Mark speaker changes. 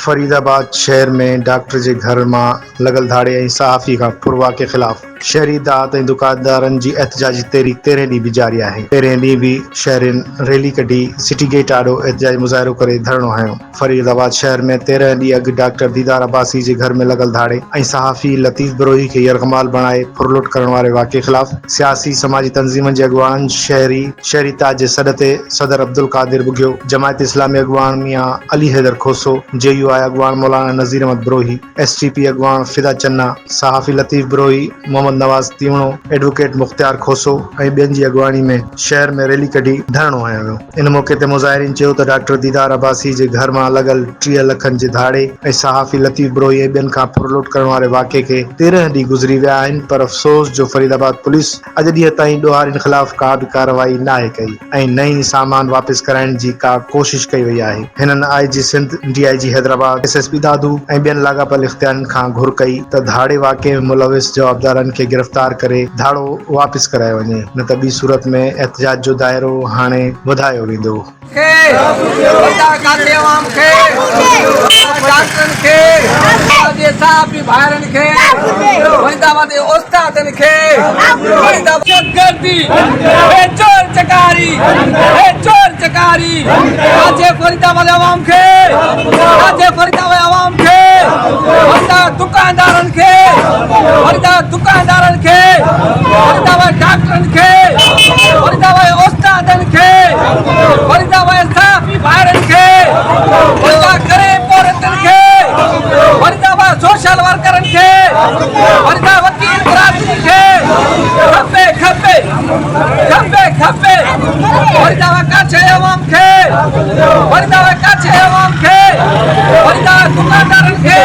Speaker 1: फरीदाबाद शहर में डॉक्टर जे घर मां लॻल धाड़े ऐं सहाफ़ी खां फुरवा के ख़िलाफ़ शहरी दाअत ऐं दुकानदारनि जी एहतजाजी तहरीक 13 ॾींहुं बि जारी आहे। 13 ॾींहुं बि शहरियुनि रैली कढी सिटी गेट आॾो एहतजाजी मुज़ाहिरो करे धरणो हयो। फरीदाबाद शहर में 13 ॾींहुं अॻु डॉक्टर दीदार अब्बासी जे घर में लॻल धाड़े ऐं सहाफ़ी लतीफ़ बिरोही खे यरग़माल बणाए फुरलुट करण वारे वाक़े ख़िलाफ़ सियासी समाजी तंज़ीमनि जे अॻुवाननि शहरी ताज जे सॾ ते सदर अब्दुल कादिर बुगियो, जमायत इस्लामी अॻुवान मियां अली हैदर खोसो, JUI अॻुवान मौलाना नज़ीर अहमद बिरोही, STP अॻुवान फिदा चन्ना, सहाफ़ी लतीफ़ बिरोही, मोहम्मद नवाज़ तीवणो, एडवोकेट मुख़्तियार खोसो ऐं ॿियनि जी अॻुवाणी में शहर में रैली कढी धरणो हयो वियो। इन मौक़े ते मुज़ाहिरीन चयो त डॉक्टर दीदार अब्बासी जे घर मां लॻल 30 लखनि जे धाड़े ऐं सहाफ़ी लतीफ़ बिरोही ऐं ॿियनि खां फुरलुट करण वारे वाक़े खे 13 ॾींहुं गुज़री विया आहिनि, पर अफ़सोस जो फरीदाबाद पुलिस अॼु ॾींहं ताईं ॾोहारियुनि ख़िलाफ़ का बि कार्रवाई नाहे कई ऐं नई सामान वापसि कराइण जी का कोशिश कई वई आहे। हिननि IG Sindh, DIG Hyderabad, SSP दादू ऐं ॿियनि लाॻापियल इख़्तियारनि खां घुर कई त धाड़े वाक़े में मुलविस जवाबदारनि खे गिरफ़्तार करे धाड़ो वापसि करायो वञे, न त ॿी सूरत में एहतजाज जो दाइरो हाणे वधायो वेंदो।
Speaker 2: सोशल वर्करन के वकील बरादरी के खपे खपे खपे खपे काछे अवाम के दुकानदारन के